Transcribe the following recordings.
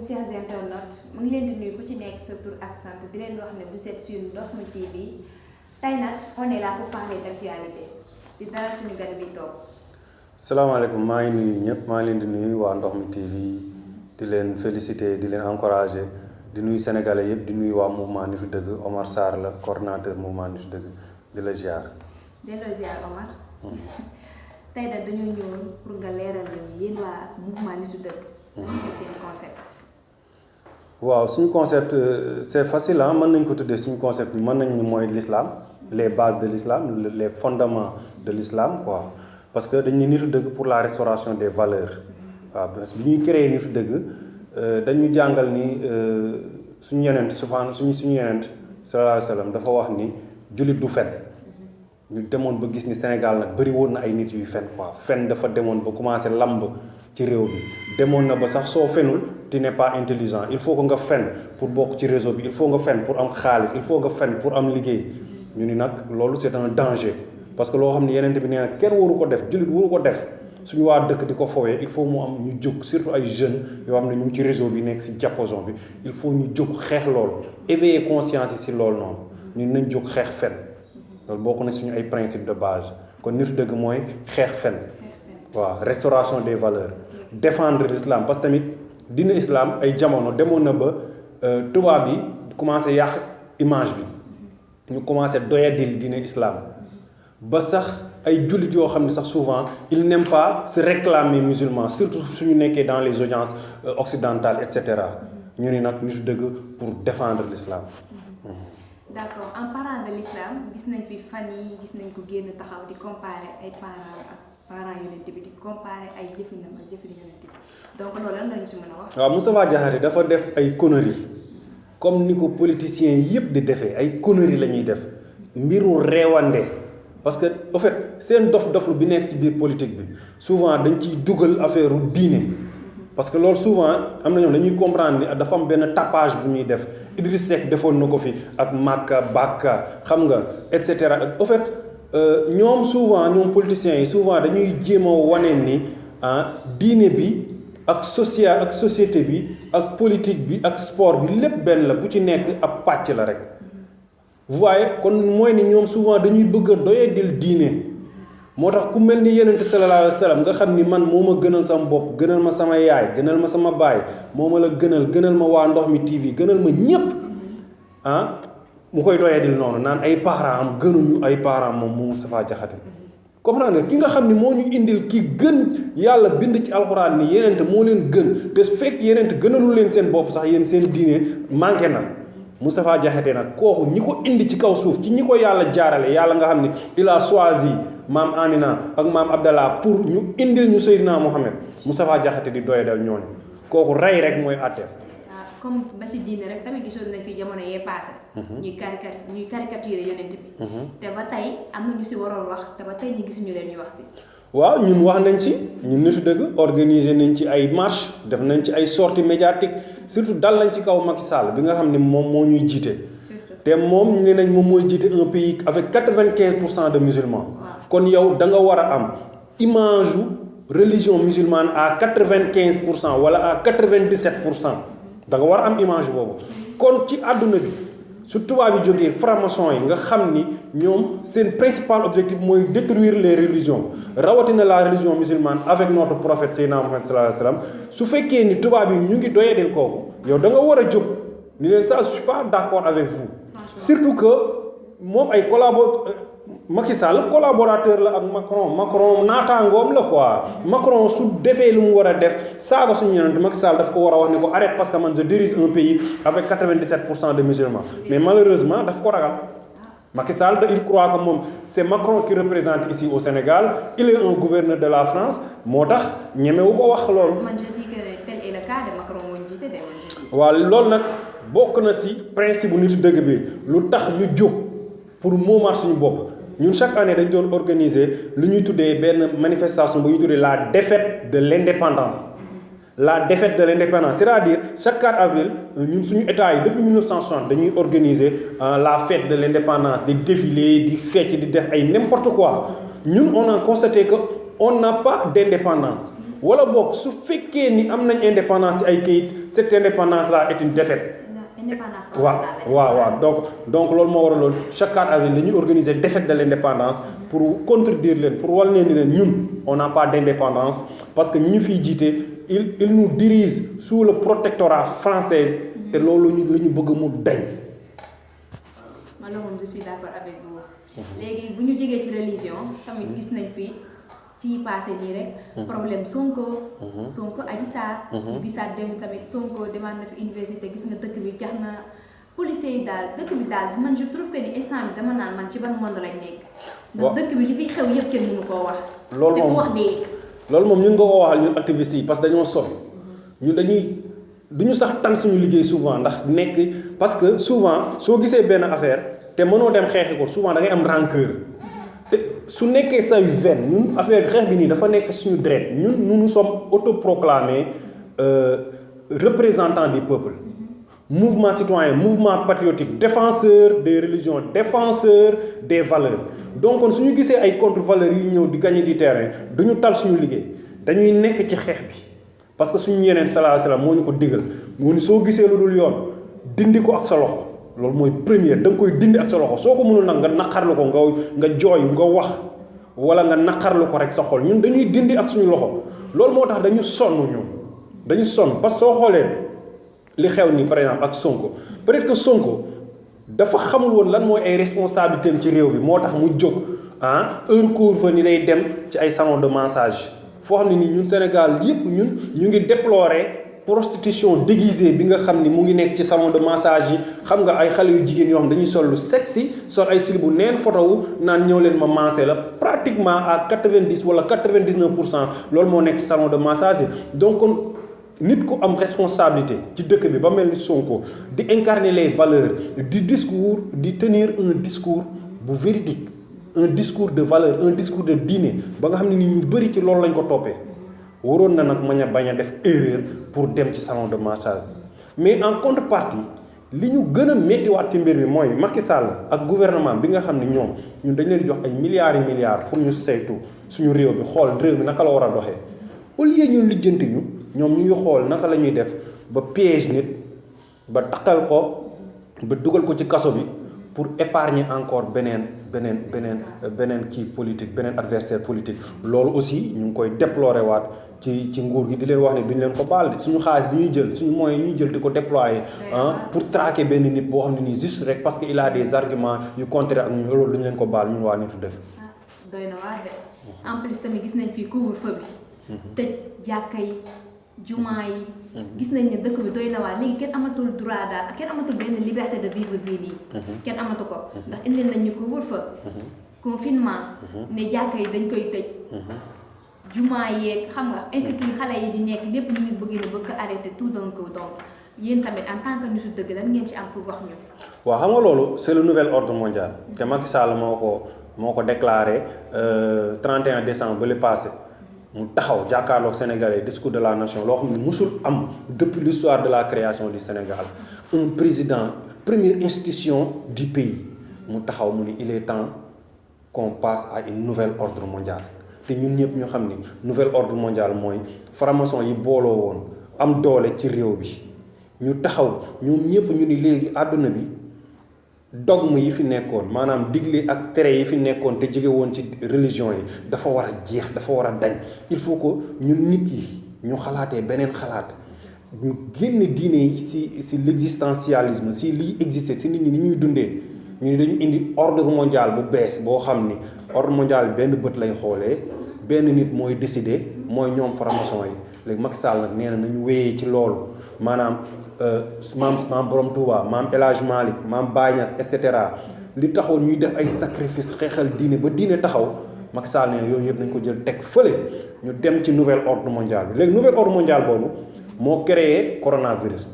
chers internautes mu ngi leen di nuyu ku ci nekk sa tur ak sant di leen wax ne vous êtes sur Ndox-mi TV tey nag on est là pour parler d'actualité di dalal suñu gan bi toog. salaamaaleykum maa ngi nuyu ñëpp maa ngi leen di nuyu waa Ndox-mi TV di leen féliciter di leen encourager di nuyu sénégalais yëpp di nuyu waa mouvement Nitu Dëgg Omar Sarr la coordinateur mouvement Nitu Dëgg di la ziar. delloo ziar Omar. tey nag dañoo ñëwoon pour nga leeral ñu yéen waa mouvement Nitu Dëgg. lan mooy seen concept. waaw suñu concept c'est facile ah mën nañ ko tuddee suñu concept mën nañ ni mooy l'islam les bases de l'islam les fondements de l'islam quoi parce que dañu Nitu Dëgg pour la restauration des valeurs waaw parce que bi ñuy créer Nitu Dëgg dañu jàngal ni suñu yenent suñu yenent sallallahu alayhi wa sallam dafa wax ni jullit du fen ñu demoon ba gis ni Sénégal nag bëri woon na ay nit yuy fen quoi fen dafa demoon ba commencé lamb ci réew bi demoon na ba sax soo fenul tu n'es pas intelligent il faut que nga fen pour bokk ci réseau bi il faut nga fen pour am xaalis il faut nga fen pour am liggéey ñu ni nag loolu c'est un danger parce que loo xam ne yeneen bi nee na kenn waru ko def jullit waru ko def suñu waa dëkk di ko fowee il faut mu am ñu jóg surtout ay jeunes yoo xam ne ñu ngi ci réseau bi nekk si diapason bi il faut ñu jóg xeex loolu éveiller conscience yi si loolu noonu ñun nañ jóg xeex fen loolu bokk na suñu ay principe de base kon Nitu Dëgg mooy xeex fen waaw restauration des valeurs défendre l'islam parce que tamit dina islam ay jamono demoon na ba tubaab yi commencé yàq image bi ñu commencé doyadil dina islam ba sax ay jullit yoo xam ne sax souvent ils n'aiment pas se réclamer musulman surtout suñu nekkee dans les audiences occidentales et cetera ñu ni nag Nitu Dëgg pour défendre l'islam. d'accord en parlant de l'islam gis nañ fi fan yi gis nañ ko génn taxaw di comparer ay parents yonent bi di comparer ay jëfinam ak jëfin yonent bi donc loolu lan lañu si mën a wax. waaw Moustapha Diakhaté dafa def ay conneries comme ni ko politiciens yëpp di defee ay conneries la ñuy def mbiru reewande parce que en fait seen dof-doflu bi nekk ci biir politique bi souvent dañ ciy dugal affaire diine parce que loolu souvent am na ñoom dañuy comprendre ni dafa am benn tapage bu ñuy def Idriss Seck defoon na ko fi ak Makka Bakka xam nga et cetera en fait ñoom souvent ñoom politiciens yi souvent dañuy jéem a wane ni diine bi ak social ak société bi ak politique bi ak sport bi lépp benn la bu ci nekk ab pàcc la rek vous voyez kon mooy ni ñoom souvent dañuy bëgg a doyadil diine moo tax ku mel ni Yonent sallallahu alayhi wa sallam nga xam ni man moo ma gënal sama bopp gënal ma sama yaay gënal ma sama baay moo ma la gënal ma waa Ndox-mi TV gënal ma ñépp mu koy doyadil noonu naan ay parents am gënuñu ay parents moom mu Moustapha Diakhaté comprendre nga ki nga xam ni moo ñu indil ki gën yàlla bind ci alxuraan ni Yonent moo leen gën te fekk Yonent gënalul leen seen bopp sax yéen seen diine manqué na Moustapha Diakhaté nag kooku ñi ko indi ci kaw suuf ci ñi ko yàlla jaarale yàlla nga xam ni il a choisi maam Amina ak maam Abdallah pour ñu indil ñu Seydina Mohamed Moustapha Diakhaté di doyadal ñooñu kooku rey rek mooy àtte. comme ba si diine rek tamit gisoon nañ fi jamono yee passé ñuy caricature yonent bi te ba tey am na ñu si waroon wax te ba tey ñu gisuñu leen ñu wax si waaw ñun wax nañ ci ñun Nitu Dëgg organiser nañ ci ay marche def nañ ci ay sorties médiatiques surtout dal nañ ci kaw Macky Sall bi nga xam ne moom moo ñuy jiite te moom nee nañ moom mooy jiite un pays avec 95% de musulmans kon yow da nga war a am image religion musulmane à 95% wala à 97% da nga war a am image boobu kon ci àdduna bi su tubaab yi jógee franc-maçon yi nga xam ni ñoom seen principal objectif mooy détruire les religions rawatina la religion musulmane avec notre prophète Seydina Mohamed sallallahu alayhi wa sallam su fekkee ni tubaab yi ñu ngi doyadil kooku yow da nga war a jóg ni leen ça je suis pas d'accord avec vous surtout que moom ay Macky Sall collaborateur la ak Macron naataangoom la quoi Macron su defee lu mu war a def saaga suñu yonent Macky Sall daf ko war a wax ni ko arrête parce que man je dirige un pays avec 97% de musulmans mais malheureusement daf ko ragal Macky Sall il croit que moom c'est Macron qui représente ici au Sénégal il est un gouverneur de la France moo tax ñemewu ko wax loolu. man je dis que tel est le cas de Macron moo jiite de. waaw loolu nag bokk na ci principe bu nitu dëgg bi lu tax ñu jóg pour moomaat suñu bopp ñun chaque année dañ doon organiser lu ñuy tuddee benn manifestation bu ñuy tuddee la défaite de l'indépendance. La défaite de l'indépendance, c'est-à-dire chaque 4 avril ñun suñu état yi depuis 1960 dañuy organiser la fête de l'indépendance, des défilés, di fête, di def ay n'importe quoi. Ñun on a constaté que on n'a pas d'indépendance. Wala boog su fekkee ni am nañ indépendance ci ay kayit, cette indépendance là est une défaite. Donc loolu moo waral loolu chaque 4 avril dañuy organiser défaite de l'indépendance pour contredire leen pour wal leen ni leen ñun on n'a pas d'indépendance parce que ñi ñu fiy jiite il nous dirige sous le protectorat français te loolu la ñu bëgg mu dañ. man la moom je suis d'accord avec vous. léegi bu ñu jógee ci religion tamit gis nañ fi ci passé nii rek. problème Sonko. Adji Sarr. ñu gisaat dem tamit Sonko demaat na fi université gis nga dëkk bi jax na policiers yi daal dëkk bi daal man je trouve que ni instant bi dama naan man ci ban monde lañ nekk. ndax dëkk bi li fiy xew yëpp kenn mënu koo wax. loolu moom te ku wax dee. loolu moom ñun nga ko waxal ñun activistes yi parce que dañoo sonn ñun duñu sax tan suñu liggéey souvent ndax nekk parce que souvent soo gisee benn affaire te mënoo dem xeexi ko souvent da ngay am rancœur te su nekkee say veine ñun affaire xeex bi nii dafa nekk suñu deret ñun nous sommes autoproclamés représentants du peuple mouvement citoyen mouvement patriotique défenseur des religions défenseur des valeurs donc kon suñu gisee ay contre-valeurs yi ñëw di gagner du terrain duñu tal suñu liggéey dañuy nekk ci xeex bi parce que suñu yeneen sallallahu alayhi wasallam moo ñu ko digal moo ni soo gisee lu dul yoon dindi ko ak sa loxo loolu mooy première da nga koy dindi ak sa loxo soo ko mënul nag nga naqarlu ko nga jooy nga wax wala nga naqarlu ko rek sa xol ñun dañuy dindi ak suñu loxo loolu moo tax dañu sonn ñun dañu sonn parce que soo xoolee li xew ni par exemple ak Sonko peut-être que Sonko dafa xamul woon lan mooy ay responsabilités ci réew bi moo tax mu jóg heure couvre-feu ni day dem ci ay salon de massage foo xam ne nii ñun Sénégal yëpp ñun ñu ngi déplorer prostitution déguisée bi nga xam ni mu ngi nekk ci salon de massage yi xam nga ay xale yu jigéen yoo xam dañuy sol lu sexy sol ay slip bu neen photo wu naan ñëw leen ma massé la pratiquement à 90 wala 99% loolu moo nekk ci salon de massage yi donc nit ku am responsabilité ci dëkk bi ba mel ni Sonko di incarner les valeurs di tenir un discours bu véridique un discours de valeur un discours de diine ba nga xam ne ni ñu bëri ci loolu lañ ko toppee waroon na nag bañ a def erreur pour dem ci salon de massage mais en contrepartie li ñu gën a méttiwaat ci mbir mi mooy Macky Sall ak gouvernement bi nga xam ne ñun dañ leen di jox ay milliards et milliards pour ñu saytu suñu réew bi xool réew mi naka la war a doxee au lieu ñu lijjanti ñoom ñu ngi xool naka la ñuy def ba piège nit ba takkal ko ba dugal ko ci kaso bi pour épargner encore beneen kii politique beneen adversaire politique loolu aussi ñu ngi koy déplorer waat ci nguur gi di leen wax ne duñ leen ko baal de suñu xaalis bi ñuy jël suñu moyens yi ñuy jël di ko déployer pour traquer benn nit boo xam ne nii juste rek parce que il a des arguments yu contraire ak ñu loolu duñ leen ko baal ñun waa nitu def doy na waar de en plus tamit gis nañ fii couvre-feu bi tëj jàkka yi jumaa yi gis nañ ne dëkk bi doy na waar léegi kenn amatul droit daal kenn amatul benn liberté de vivre bii nii kenn amatu ko ndax indil nañ ñu couvre-feu confinement ne jàkka yi dañ koy tëj jumaa yeeg xam nga institut xale yi di nekk lépp ñu ngi bëgg ko arrêté tout d'un coup donc yéen tamit en tant que nitu dëgg lan ngeen ci am pour wax ñu waaw xam nga loolu c'est le nouvel ordre mondial te Macky Sall moo ko déclaré 31 décembre ba le passé mu taxaw jàkkaarloog Sénégalais discours de la nation loo xam ne musul am depuis l'histoire de la création du Sénégal un président première institution du pays mu taxaw mu ni il est temps qu'on passe à une nouvelle ordre mondial te ñun ñëpp ñu xam ni nouvel ordre mondial mooy franc-maçon yi booloo woon am doole ci réew bi ñu taxaw ñoom ñëpp ñu ni léegi àdduna bi dogme yi fi nekkoon maanaam digle ak tere yi fi nekkoon te jóge woon ci religion yi dafa war a jeex dafa war a dañ il faut que ñun nit yi ñu xalaatee beneen xalaat ñu génne diine yi si l'existentialisme si liy exister si nit ñi ni ñuy dundee ñu ne dañu indi ordre mondial bu bees boo xam ni ordre mondial benn bët lay xoolee benn nit mooy décider mooy ñoom franc-maçon yi léegi Macky Sall nag nee na nañu wéyee ci loolu maanaam maam Borom Touba maam El Hadj Malick maam Baye Niass et cetera li taxoon ñuy def ay sacrifice xeexal diine ba diine taxaw Macky Sall ne yooyu yëpp nañ ko jël teg fële ñu dem ci nouvel ordre mondial bi léegi nouvel ordre mondial boobu moo créé coronavirus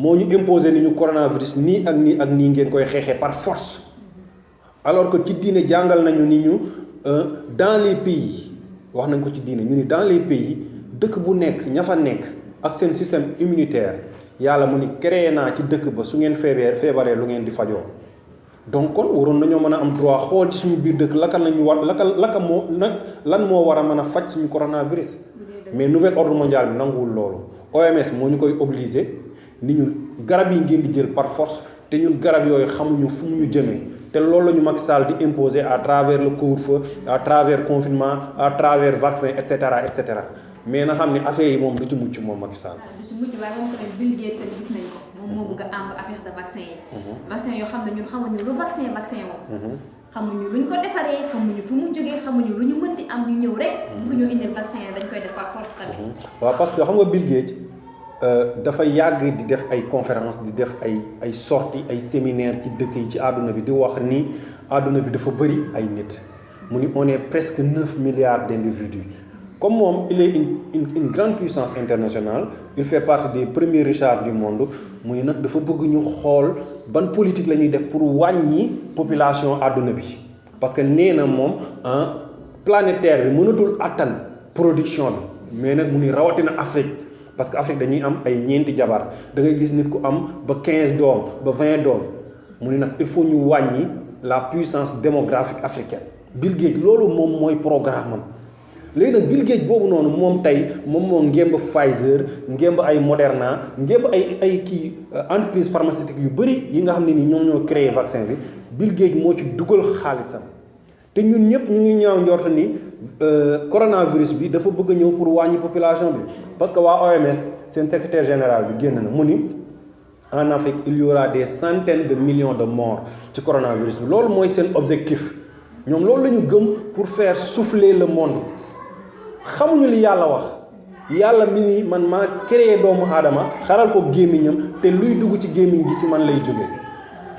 moo ñu imposé ni ñu coronavirus nii ak nii ak nii ngeen koy xeexee par force alors que ci diine jàngal nañu ni ñu dans les pays wax nañ ko ci diine ñu ni dans les pays dëkk bu nekk ña fa nekk ak seen système immunitaire yàlla mu ni créé naa ci dëkk ba su ngeen feebaree lu ngeen di fajoo donc kon waroon nañoo mën a am droit xool ci suñu biir dëkk lan moo war a mën a faj suñu coronavirus mais nouvel ordre mondial bi nanguwul loolu OMS moo ñu koy obligé ni ñu garab yi ngeen di jël par force te ñun garab yooyu xamuñu fu mu ñu jëmee te loolu la ñu Macky Sall di imposer à travers le couvre-feu à travers confinement à travers vaccin et cetera et cetera mais na xam ne affaire yi moom du ci mucc moom Macky Sall. du ci mucc waaye moom tamit Bill Gates gis nañ ko moom moo bëgg a ànd affaire de vaccin yi. vaccin yoo xam ne ñun xamuñu lu vaccin moom. xamuñu luñ ko defaree xamuñu fu mu jógee xamuñu lu ñu mënti am ñu ñëw rek. bëgg ñoo indil vaccin yi dañ koy def par force tamit. waaw parce que xam nga Bill Gates dafa yàgg di def ay conférence di def ay sorties ay séminaires ci dëkk yi ci àdduna bi di wax ni àdduna bi dafa bëri ay nit mu ni on est presque 9 milliards d'individus comme moom il est une grande puissance internationale il fait partie des premiers richards du monde mu ni nag dafa bëgg ñu xool ban politique la ñuy def pour wàññi population àdduna bi parce que nee na moom planétaire bi mënatul attan production bi mais nag mu ni rawatina Afrique parce que Afrique dañuy am ay ñeenti jabar da ngay gis nit ku am ba 15 doom ba 20 doom mu ni nag il faut ñu wàññi la puissance démographique africaine Bill Gates loolu moom mooy programme am léegi nag Bill Gates boobu noonu moom tey moom moo ngemb Pfizer ngemb ay Moderna ngemb ay kii entreprise pharmaceutique yu bëri yi nga xam ne ni ñoom ñoo créé vaccin bi Bill Gates moo ci dugal xaalisam te ñun ñëpp ñu ngi ñaaw njort ni coronavirus bi dafa bëgg a ñëw pour wàññi population bi parce que waa OMS seen secrétaire général bi génn na mu ni en Afrique il y aura des centaines de millions de morts ci coronavirus bi loolu mooy seen objectif ñoom loolu la ñu gëm pour faire souffler le monde xamuñu li yàlla wax yàlla mi ni man maa créé doomu aadama xaral ko gémmiñam te luy dugg ci gémmiñ gi ci man lay jóge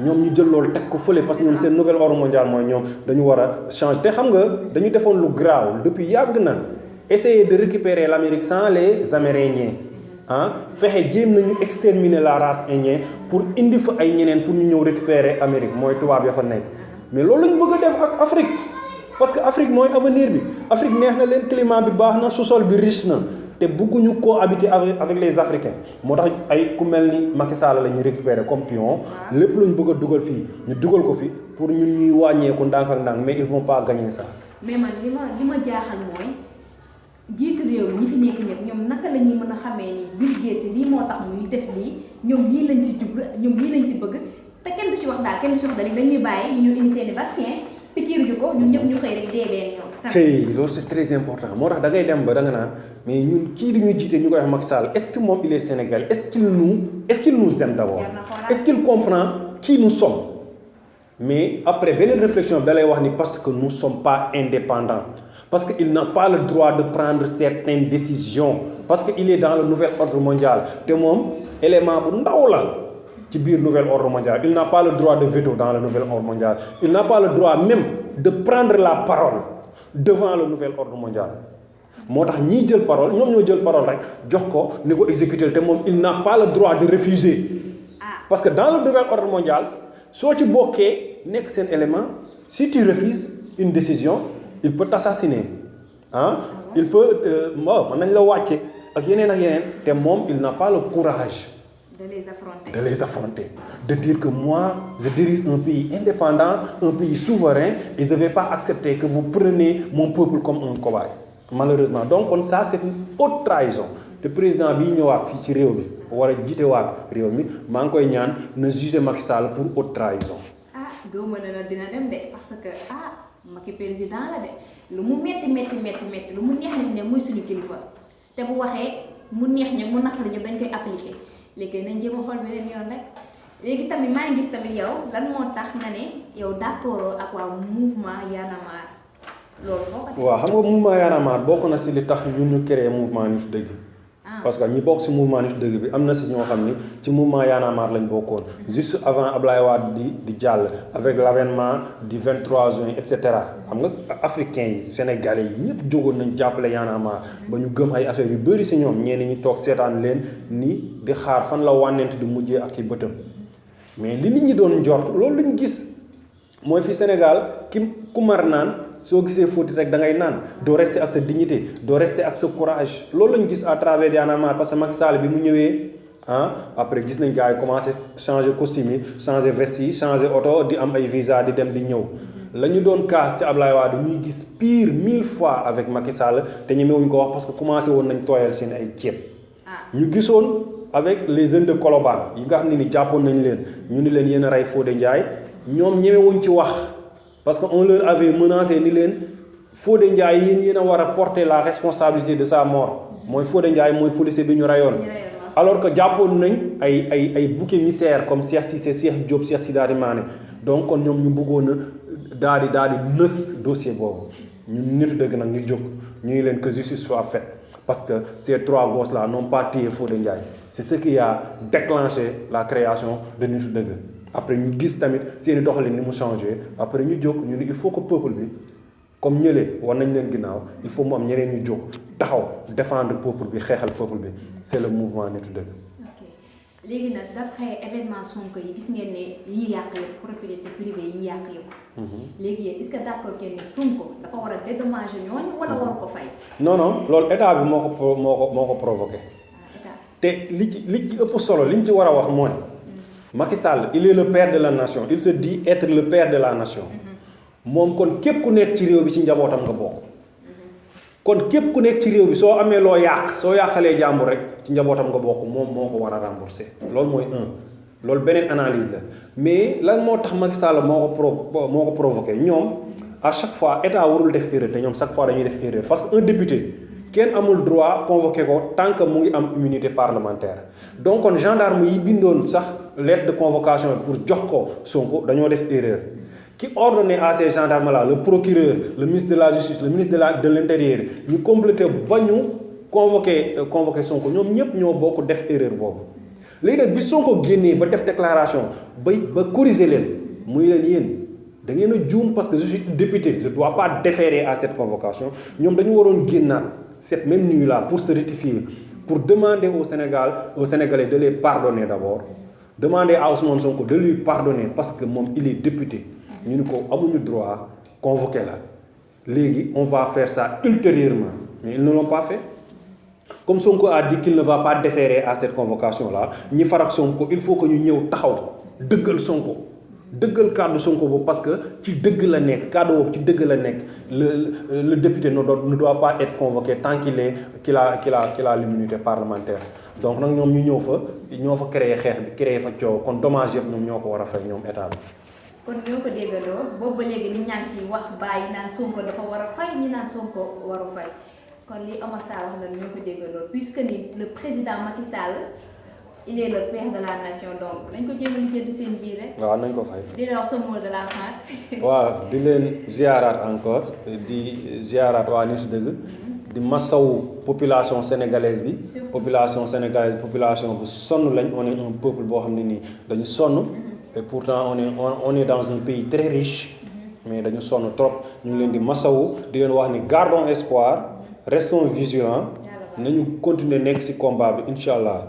ñoom ñu jël loolu teg ko fële parce que ñoom seen nouvel ordre mondial mooy ñoom dañu war a changer te xam nga dañu defoon lu graaw depuis yàgg na essayer de récupérer l'Amérique sans les Amérindiens fexe jéem nañu exterminer la race indienne pour indi fa ay ñeneen pour ñu ñëw récupérer Amérique mooy tubaab ya fa nekk mais loolu lañu bëgg a def ak Afrique parce que Afrique mooy avenir bi Afrique neex na leen climat bi baax na sous-sol bi riche na te bëgguñu cohabiter avec les Africains moo tax ay ku mel ni Macky Sall la ñuy récupérer comme pion lépp lañu bëgg a dugal fii ñu dugal ko fi pour ñun ñuy wàññeeku ndànk ak ndànk mais ils vont pas gagner ça. mais man li ma jaaxal mooy jiitu réew mi ñi fi nekk ñëpp ñoom naka la ñuy mën a xamee ni Bill Gates lii moo tax muy def lii ñoom lii lañ si jublu ñoom lii lañ si bëgg te kenn du si wax daal kenn du si wax daal dañuy bàyyi ñu indi seeni vaccin pikiir ju ko ñun ñëpp ñu xëy rek dee benn yoon. kay loolu c'est très important moo tax da ngay dem ba da nga naan mais ñun kii di ñuy jiite ñu koy wax Macky Sall est-ce que moom il est sénégalais est-ce qu'il nous aime d'abord est-ce qu'il comprend qui nous sommes mais après beneen réflexion da lay wax ni parce que nous sommes pas indépendants parce que il n'a pas le droit de prendre certaines décisions parce que il est dans le nouvel ordre mondial te moom élément bu ndaw la ci biir nouvel ordre mondial il n'a pas le droit de veto dans le nouvel ordre mondial il n'a pas le droit même de prendre la parole devant le nouvel ordre mondial moo tax ñiy jël parole ñoom ñoo jël parole rek jox ko ni ko exécuter te moom il n'a pas le droit de refuser parce que dans le nouvel ordre mondial soo ci bokkee nekk seen élément si tu refuses une décision il peut t'assassiner il peut mën nañ la wàcce ak yeneen te moom il n'a pas le courage de les affronter de dire que moi je dirige un pays indépendant un pays souverain et je ne vais pas accepter que vous preniez mon peuple comme un cobaye malheureusement donc kon ça c'est une haute trahison te président bii ñëwaat fii ci réew mi war a jiitewaat réew mi maa ngi koy ñaan na juger Macky Sall pour haute trahison. gëw ma ne dina dem de parce que Macky président la de lu mu metti lu mu neex nañ ne muy suñu kilifa te bu waxee mu neex ñoom mu naqari ñëpp dañ koy appliquer léegi nañ jéem a xool beneen yoon rek léegi tamit maa ngi gis tamit yow lan moo tax nga ne yow d'accord ak waa mouvement Y'en a marre loolu boo ko. waaw xam nga mouvement Y'en a marre bokk na si li tax ñun ñu créé mouvement Nitu Dëgg. parce que ñi bokk ci mouvement nitu dëgg bi am na ci ñoo xam ni ci mouvement Y'en a marre lañ bokkoon juste avant Ablaye Wade di jàll avec l'avènement du 23 juin et cetera xam nga africains yi sénégalais yi ñëpp jógoon nañ jàppale Y'en a marre ba ñu gëm ay affaires yu bëri ci ñoom ñenn ñi toog seetaan leen ni di xaar fan la wànnent di mujjee ak i bëtam mais li nit ñi doon njort loolu lañu gis mooy fi Sénégal ku mar naan soo gisee fóoti rek da ngay naan doo rester ak sa dignité doo rester ak sa courage loolu lañu gis à travers Y'en a marre parce que Macky Sall bi mu ñëwee après gis nañ gars yi commencé changer costume yi changer veste yi changer oto di am ay visa di dem di ñëw la ñu doon kaas ci Ablaye Wade ñuy gis pire 1000 fois avec Macky Sall te ñemewuñ ko wax parce que commencé woon nañ tooyal seen ay ceeb ñu gisoon avec les jeunes de Colobane yi nga xam ne ni jàppoon nañ leen ñu ni leen yéen a rey Fodé Ndiaye ñoom ñemewuñ ci wax parce que on leur avait menacé ni leen Fodé Ndiaye yéen a war a porter la responsabilité de sa mort mooy Fodé Ndiaye mooy policier bi ñu rayoon alors que jàppoon nañ ay bouc émissaires comme Cheikh Cissé Cheikh Diop Cheikh Sidari Mané donc kon ñoom ñu bëggoon a daal di nës dossier boobu ñun nitu dëgg nag ñu jóg ñu ngi leen que justice soit faite parce que ces 3 gosses là n'ont pas tué Fodé Ndiaye c'est ce qui a déclenché la création de nitu dëgg après ñu gis tamit seeni doxalin ni mu changé après ñu jóg ñu ne il faut que peuple bi comme ñële war nañ leen ginnaaw il faut mu am ñeneen ñu jóg taxaw défendre peuple bi xeexal peuple bi c'est le mouvement nitu dëgg. ok léegi nag d'après événement Sonko yi gis ngeen ne yi ñu yàq yëpp propriété privée yi ñu yàq yëpp. léegi yéen est-ce que d'accord ngeen ne Sonko dafa war a dédommager ñooñu wala war ko fay. non loolu état bi moo ko provoqué. te li ci ëpp solo li ñu ci war a wax mooy. Macky Sall il est le père de la nation il se dit être le père de la nation moom kon képp ku nekk ci réew bi ci njabootam nga bokk kon képp ku nekk ci réew bi soo amee loo yàq soo yàqalee jàmbur rek ci njabootam nga bokk moom moo ko war a rembourser loolu mooy loolu beneen analyse la mais lan moo tax Macky Sall moo ko provoqué ñoom à chaque fois état warul def erreur te ñoom chaque fois dañuy def erreur parce que un député kenn amul droit convoqué ko tant que mu ngi am immunité parlementaire donc kon gendarme yi bindoon sax lettre de convocation pour jox ko Sonko dañoo def erreur qui ordonné à ces gendarmes là le procureur le ministre de la justice le ministre de l'intérieur ñu complété ba ñu convoqué Sonko ñoom ñëpp ñoo bokk def erreur boobu léegi nag bi Sonko génnee ba def déclaration ba corriger leen muy leen yéen da ngeen a juum parce que je suis député je dois pas déférer à cette convocation ñoom dañu waroon génnaat cette même nuit là pour se rectifier pour demander au Sénégalais de les pardonner d'abord demander à Ousmane Sonko de lui pardonner parce que moom il est député ñu ni ko amuñu droit convoquer la léegi on va faire ça ultérieurement mais ils ne l'ont pas fait comme Sonko a dit qu'il ne va pas déférer à cette convocation là ñi farak Sonko il faut que ñu ñëw taxaw dëggal Sonko dëggal kàddu Sonko boobu parce que ci dëgg la nekk kàddu boobu ci dëgg la nekk le député ne doit pas être convoqué tant qu'il a l'immunité parlementaire donc nag ñoom ñu ñoo fa créé xeex bi créé fa coow kon dommage yëpp ñoom ñoo ko war a fay ñoom état bi. kon ñoo ko déggandoo boobu ba léegi nit ñaa ngi ciy wax bàyyi naan Sonko dafa war a fay ñi naan Sonko waru fay kon li Omar Sarr wax na ñoo ko déggandoo puisque ni le président Macky Sall il est le père de la nation donc nañ ko jéem a lijjanti seen biir rek. waaw nañ ko fay. di la wax sa mot de la fin. waaw di leen ziaraat encore di ziaraat waa nitu dëgg. di masawu population sénégalaise bi. population bu sonn lañ on est un peuple boo xam ne nii dañu sonn. et pourtant on est dans un pays très riche. mais dañu sonn trop ñu ngi leen di masawu di leen wax ni gardons espoir restons vigilants nañu continuer nekk ci combat bi incha allah.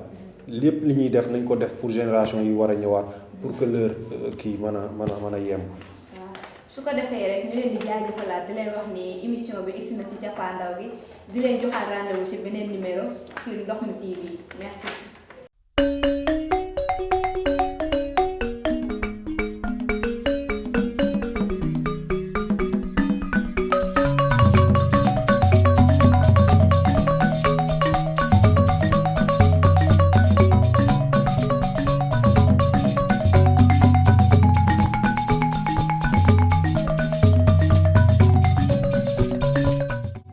lépp li ñuy def nañ ko def pour génération yi war a ñëwaat pour que leur kii mën a yem. waaw su ko defee rek ñu leen di jaajëfalaat di leen wax ni émission bi egsi na ci cappaandaw gi di leen joxaat rendez-vous ci beneen numéro ci Ndox mi TV merci.